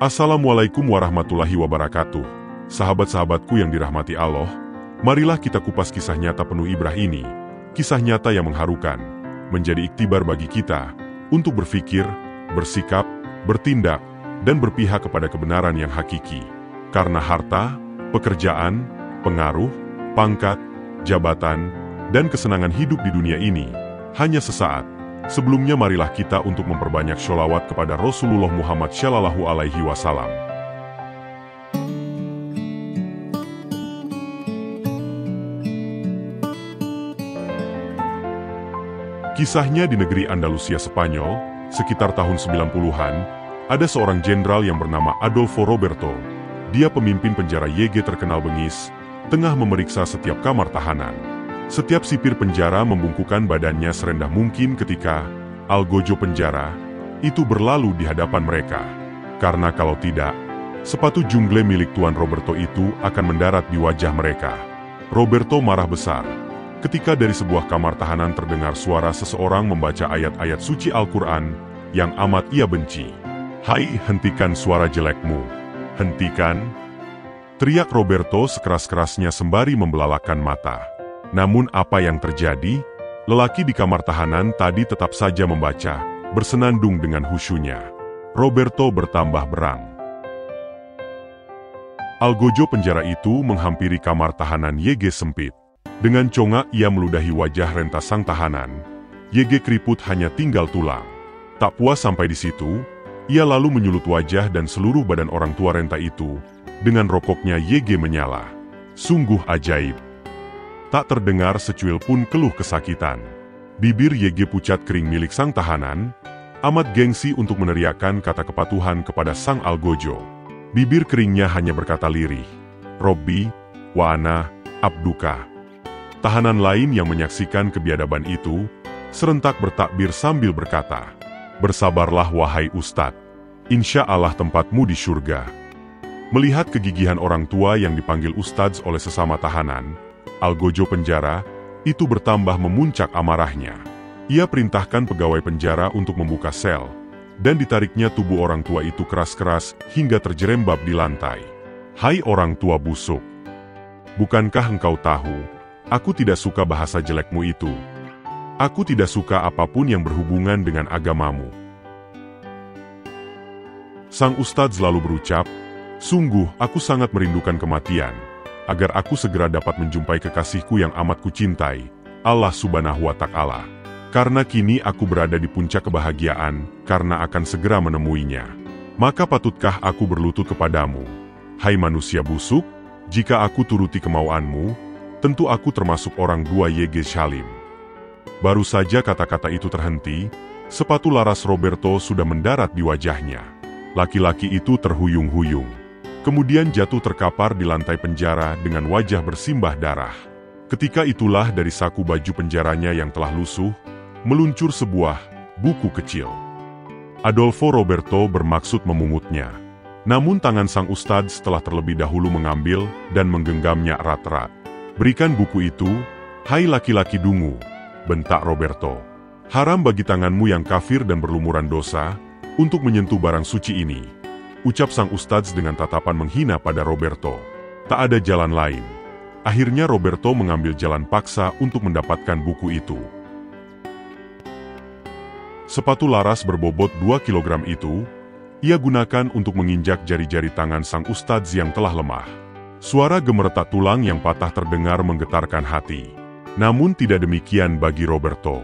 Assalamualaikum warahmatullahi wabarakatuh. Sahabat-sahabatku yang dirahmati Allah, marilah kita kupas kisah nyata penuh ibrah ini. Kisah nyata yang mengharukan, menjadi iktibar bagi kita untuk berpikir, bersikap, bertindak, dan berpihak kepada kebenaran yang hakiki. Karena harta, pekerjaan, pengaruh, pangkat, jabatan, dan kesenangan hidup di dunia ini hanya sesaat. Sebelumnya marilah kita untuk memperbanyak sholawat kepada Rasulullah Muhammad Shallallahu Alaihi Wasallam. Kisahnya di negeri Andalusia Spanyol, sekitar tahun 90-an, ada seorang jenderal yang bernama Adolfo Roberto. Dia pemimpin penjara YG terkenal bengis, tengah memeriksa setiap kamar tahanan. Setiap sipir penjara membungkukkan badannya serendah mungkin ketika algojo penjara itu berlalu di hadapan mereka. Karena kalau tidak, sepatu jungle milik Tuan Roberto itu akan mendarat di wajah mereka. Roberto marah besar ketika dari sebuah kamar tahanan terdengar suara seseorang membaca ayat-ayat suci Al-Quran yang amat ia benci. "Hai, hentikan suara jelekmu. Hentikan!" teriak Roberto sekeras-kerasnya sembari membelalakan mata. Namun apa yang terjadi? Lelaki di kamar tahanan tadi tetap saja membaca, bersenandung dengan khusyunya. Roberto bertambah berang. Algojo penjara itu menghampiri kamar tahanan YG sempit. Dengan congak ia meludahi wajah rentas sang tahanan. YG keriput hanya tinggal tulang. Tak puas sampai di situ, ia lalu menyulut wajah dan seluruh badan orang tua renta itu. Dengan rokoknya YG menyala. Sungguh ajaib. Tak terdengar secuil pun keluh kesakitan. Bibir YG pucat kering milik sang tahanan, amat gengsi untuk meneriakkan kata kepatuhan kepada sang algojo. Bibir keringnya hanya berkata lirih, "Robbi, wa ana, abduka." Tahanan lain yang menyaksikan kebiadaban itu, serentak bertakbir sambil berkata, "Bersabarlah wahai Ustadz, insya Allah tempatmu di surga." Melihat kegigihan orang tua yang dipanggil Ustadz oleh sesama tahanan, algojo penjara itu bertambah memuncak amarahnya. Ia perintahkan pegawai penjara untuk membuka sel, dan ditariknya tubuh orang tua itu keras-keras hingga terjerembab di lantai. "Hai orang tua busuk, bukankah engkau tahu, aku tidak suka bahasa jelekmu itu. Aku tidak suka apapun yang berhubungan dengan agamamu." Sang Ustadz lalu berucap, "Sungguh aku sangat merindukan kematian, agar aku segera dapat menjumpai kekasihku yang amat kucintai, Allah Subhanahu wa Ta'ala. Karena kini aku berada di puncak kebahagiaan, karena akan segera menemuinya. Maka patutkah aku berlutut kepadamu? Hai manusia busuk, jika aku turuti kemauanmu, tentu aku termasuk orang dua YG Shalim." Baru saja kata-kata itu terhenti, sepatu laras Roberto sudah mendarat di wajahnya. Laki-laki itu terhuyung-huyung. Kemudian jatuh terkapar di lantai penjara dengan wajah bersimbah darah. Ketika itulah dari saku baju penjaranya yang telah lusuh, meluncur sebuah buku kecil. Adolfo Roberto bermaksud memungutnya. Namun tangan sang ustadz setelah terlebih dahulu mengambil dan menggenggamnya erat-erat. "Berikan buku itu, hai laki-laki dungu," bentak Roberto. "Haram bagi tanganmu yang kafir dan berlumuran dosa, untuk menyentuh barang suci ini," ucap sang ustadz dengan tatapan menghina pada Roberto. Tak ada jalan lain. Akhirnya Roberto mengambil jalan paksa untuk mendapatkan buku itu. Sepatu laras berbobot 2 kilogram itu, ia gunakan untuk menginjak jari-jari tangan sang ustadz yang telah lemah. Suara gemeretak tulang yang patah terdengar menggetarkan hati. Namun tidak demikian bagi Roberto.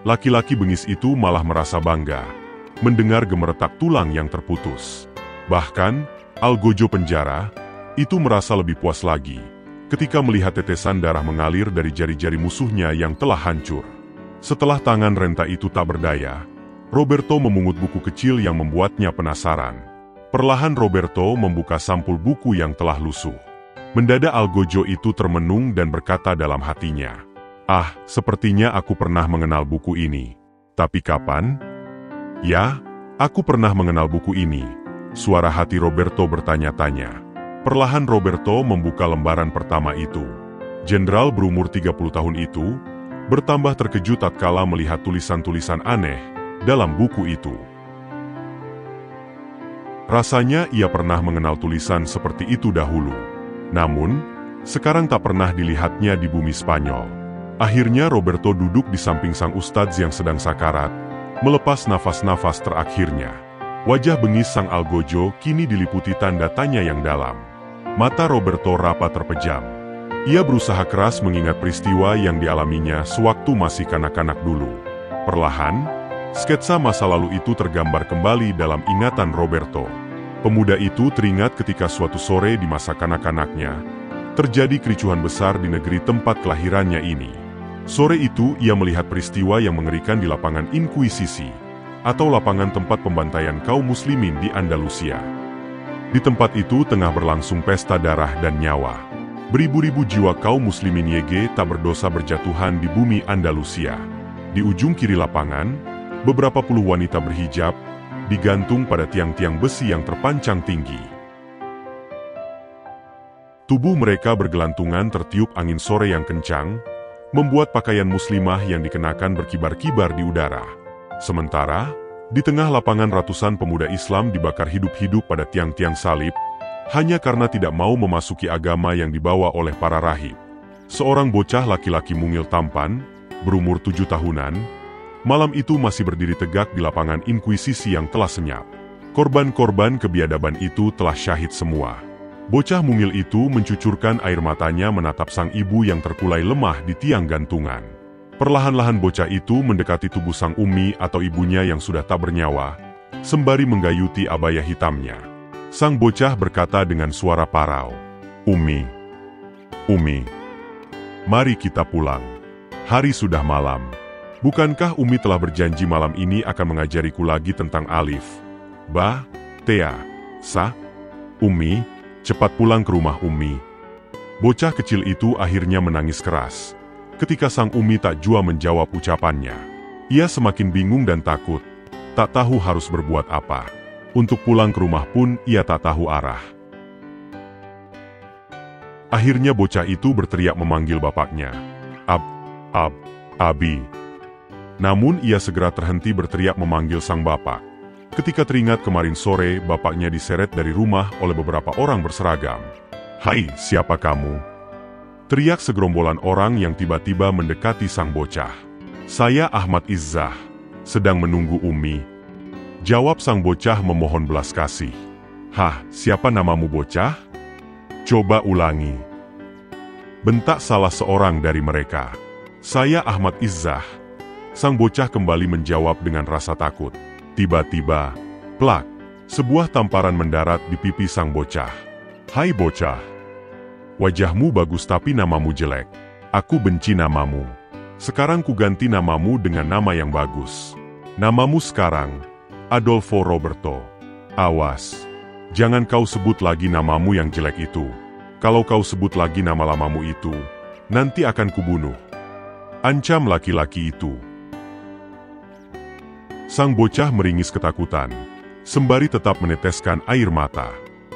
Laki-laki bengis itu malah merasa bangga mendengar gemeretak tulang yang terputus. Bahkan, algojo penjara itu merasa lebih puas lagi ketika melihat tetesan darah mengalir dari jari-jari musuhnya yang telah hancur. Setelah tangan renta itu tak berdaya, Roberto memungut buku kecil yang membuatnya penasaran. Perlahan Roberto membuka sampul buku yang telah lusuh. Mendadak algojo itu termenung dan berkata dalam hatinya, "Ah, sepertinya aku pernah mengenal buku ini. Tapi kapan? Ya, aku pernah mengenal buku ini." Suara hati Roberto bertanya-tanya. Perlahan Roberto membuka lembaran pertama itu. Jenderal berumur 30 tahun itu bertambah terkejut tatkala melihat tulisan-tulisan aneh dalam buku itu. Rasanya ia pernah mengenal tulisan seperti itu dahulu. Namun, sekarang tak pernah dilihatnya di bumi Spanyol. Akhirnya Roberto duduk di samping sang ustadz yang sedang sakarat, melepas nafas-nafas terakhirnya. Wajah bengis sang algojo kini diliputi tanda tanya yang dalam. Mata Roberto rapat terpejam. Ia berusaha keras mengingat peristiwa yang dialaminya sewaktu masih kanak-kanak dulu. Perlahan, sketsa masa lalu itu tergambar kembali dalam ingatan Roberto. Pemuda itu teringat ketika suatu sore di masa kanak-kanaknya, terjadi kericuhan besar di negeri tempat kelahirannya ini. Sore itu ia melihat peristiwa yang mengerikan di lapangan Inkuisisi, atau lapangan tempat pembantaian kaum muslimin di Andalusia. Di tempat itu tengah berlangsung pesta darah dan nyawa. Beribu-ribu jiwa kaum muslimin YG tak berdosa berjatuhan di bumi Andalusia. Di ujung kiri lapangan, beberapa puluh wanita berhijab, digantung pada tiang-tiang besi yang terpancang tinggi. Tubuh mereka bergelantungan tertiup angin sore yang kencang, membuat pakaian muslimah yang dikenakan berkibar-kibar di udara. Sementara, di tengah lapangan ratusan pemuda Islam dibakar hidup-hidup pada tiang-tiang salib, hanya karena tidak mau memasuki agama yang dibawa oleh para rahib. Seorang bocah laki-laki mungil tampan, berumur 7 tahunan, malam itu masih berdiri tegak di lapangan Inkuisisi yang telah senyap. Korban-korban kebiadaban itu telah syahid semua. Bocah mungil itu mencucurkan air matanya menatap sang ibu yang terkulai lemah di tiang gantungan. Perlahan-lahan bocah itu mendekati tubuh sang umi atau ibunya yang sudah tak bernyawa, sembari menggayuti abaya hitamnya. Sang bocah berkata dengan suara parau, "Umi, Umi, mari kita pulang. Hari sudah malam. Bukankah Umi telah berjanji malam ini akan mengajariku lagi tentang alif, ba, tea, sa? Umi, cepat pulang ke rumah Umi." Bocah kecil itu akhirnya menangis keras. Ketika sang umi tak jua menjawab ucapannya. Ia semakin bingung dan takut, tak tahu harus berbuat apa. Untuk pulang ke rumah pun ia tak tahu arah. Akhirnya bocah itu berteriak memanggil bapaknya. Abi. Namun ia segera terhenti berteriak memanggil sang bapak. Ketika teringat kemarin sore bapaknya diseret dari rumah oleh beberapa orang berseragam. "Hai, siapa kamu?" teriak segerombolan orang yang tiba-tiba mendekati sang bocah. "Saya Ahmad Izzah, sedang menunggu Umi," jawab sang bocah memohon belas kasih. "Hah, siapa namamu bocah? Coba ulangi," bentak salah seorang dari mereka. "Saya Ahmad Izzah." Sang bocah kembali menjawab dengan rasa takut. Tiba-tiba, plak, sebuah tamparan mendarat di pipi sang bocah. "Hai bocah, wajahmu bagus tapi namamu jelek. Aku benci namamu. Sekarang ku ganti namamu dengan nama yang bagus. Namamu sekarang Adolfo Roberto. Awas, jangan kau sebut lagi namamu yang jelek itu. Kalau kau sebut lagi nama lamamu itu, nanti akan kubunuh," ancam laki-laki itu. Sang bocah meringis ketakutan, sembari tetap meneteskan air mata.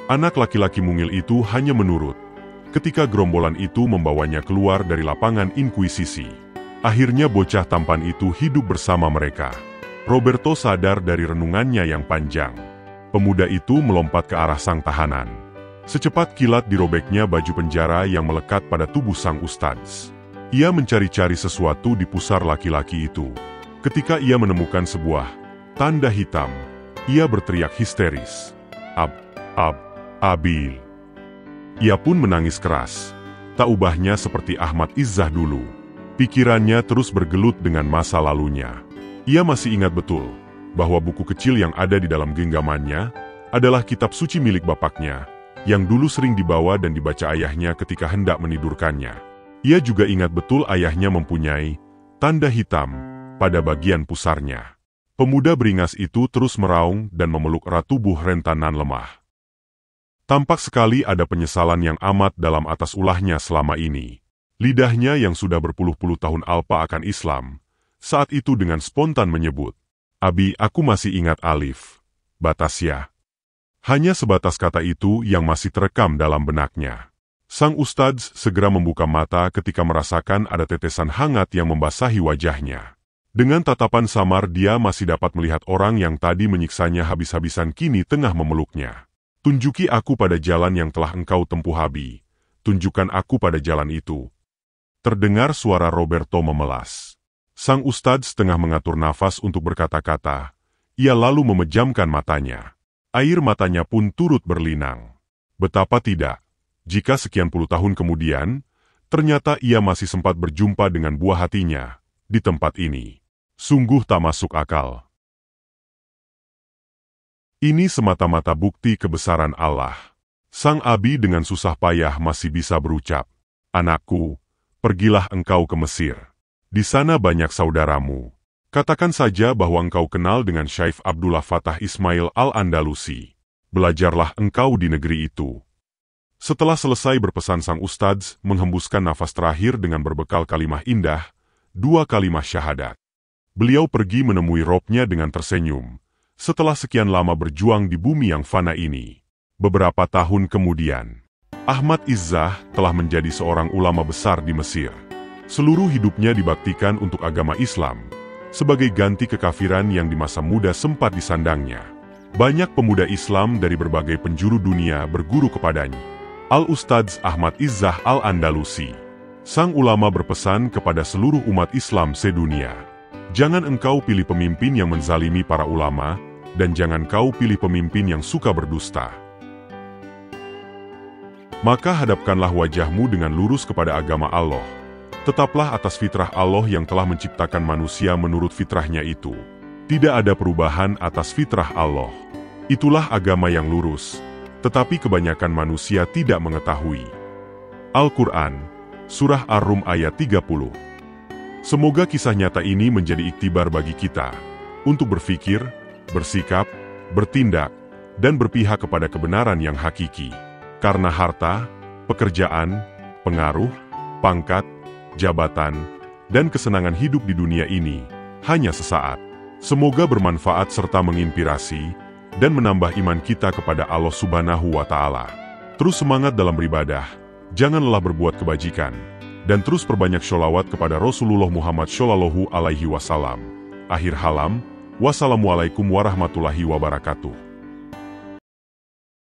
Anak laki-laki mungil itu hanya menurut, ketika gerombolan itu membawanya keluar dari lapangan Inkuisisi. Akhirnya bocah tampan itu hidup bersama mereka. Roberto sadar dari renungannya yang panjang. Pemuda itu melompat ke arah sang tahanan. Secepat kilat dirobeknya baju penjara yang melekat pada tubuh sang ustadz. Ia mencari-cari sesuatu di pusar laki-laki itu. Ketika ia menemukan sebuah tanda hitam, ia berteriak histeris. Abil. Ia pun menangis keras. Tak ubahnya seperti Ahmad Izzah dulu. Pikirannya terus bergelut dengan masa lalunya. Ia masih ingat betul bahwa buku kecil yang ada di dalam genggamannya adalah kitab suci milik bapaknya, yang dulu sering dibawa dan dibaca ayahnya ketika hendak menidurkannya. Ia juga ingat betul ayahnya mempunyai tanda hitam pada bagian pusarnya. Pemuda beringas itu terus meraung dan memeluk erat tubuh rentanan lemah. Tampak sekali ada penyesalan yang amat dalam atas ulahnya selama ini. Lidahnya yang sudah berpuluh-puluh tahun alpa akan Islam, saat itu dengan spontan menyebut, "Abi, aku masih ingat alif, batasya." Hanya sebatas kata itu yang masih terekam dalam benaknya. Sang ustadz segera membuka mata ketika merasakan ada tetesan hangat yang membasahi wajahnya. Dengan tatapan samar dia masih dapat melihat orang yang tadi menyiksanya habis-habisan kini tengah memeluknya. Tunjuki aku pada jalan yang telah engkau tempuh Abi. Tunjukkan aku pada jalan itu. Terdengar suara Roberto memelas. Sang ustadz setengah mengatur nafas untuk berkata-kata. Ia lalu memejamkan matanya. Air matanya pun turut berlinang. Betapa tidak, jika sekian puluh tahun kemudian, ternyata ia masih sempat berjumpa dengan buah hatinya di tempat ini. Sungguh tak masuk akal. Ini semata-mata bukti kebesaran Allah. Sang Abi dengan susah payah masih bisa berucap, "Anakku, pergilah engkau ke Mesir. Di sana banyak saudaramu. Katakan saja bahwa engkau kenal dengan Syaikh Abdullah Fattah Ismail Al-Andalusi. Belajarlah engkau di negeri itu." Setelah selesai berpesan sang ustadz menghembuskan nafas terakhir dengan berbekal kalimah indah, 2 kalimah syahadat. Beliau pergi menemui Robnya dengan tersenyum, setelah sekian lama berjuang di bumi yang fana ini. Beberapa tahun kemudian, Ahmad Izzah telah menjadi seorang ulama besar di Mesir. Seluruh hidupnya dibaktikan untuk agama Islam, sebagai ganti kekafiran yang di masa muda sempat disandangnya. Banyak pemuda Islam dari berbagai penjuru dunia berguru kepadanya. Al-Ustadz Ahmad Izzah Al-Andalusi. Sang ulama berpesan kepada seluruh umat Islam sedunia. Jangan engkau pilih pemimpin yang menzalimi para ulama, dan jangan kau pilih pemimpin yang suka berdusta. Maka hadapkanlah wajahmu dengan lurus kepada agama Allah. Tetaplah atas fitrah Allah yang telah menciptakan manusia menurut fitrahnya itu. Tidak ada perubahan atas fitrah Allah. Itulah agama yang lurus, tetapi kebanyakan manusia tidak mengetahui. Al-Quran, Surah Ar-Rum ayat 30. Semoga kisah nyata ini menjadi iktibar bagi kita, untuk berpikir, bersikap, bertindak, dan berpihak kepada kebenaran yang hakiki. Karena harta, pekerjaan, pengaruh, pangkat, jabatan, dan kesenangan hidup di dunia ini hanya sesaat. Semoga bermanfaat serta menginspirasi dan menambah iman kita kepada Allah Subhanahu wa Ta'ala. Terus semangat dalam beribadah, jangan lelah berbuat kebajikan, dan terus perbanyak sholawat kepada Rasulullah Muhammad Shallallahu Alaihi Wasallam. Akhir halam, wassalamualaikum warahmatullahi wabarakatuh.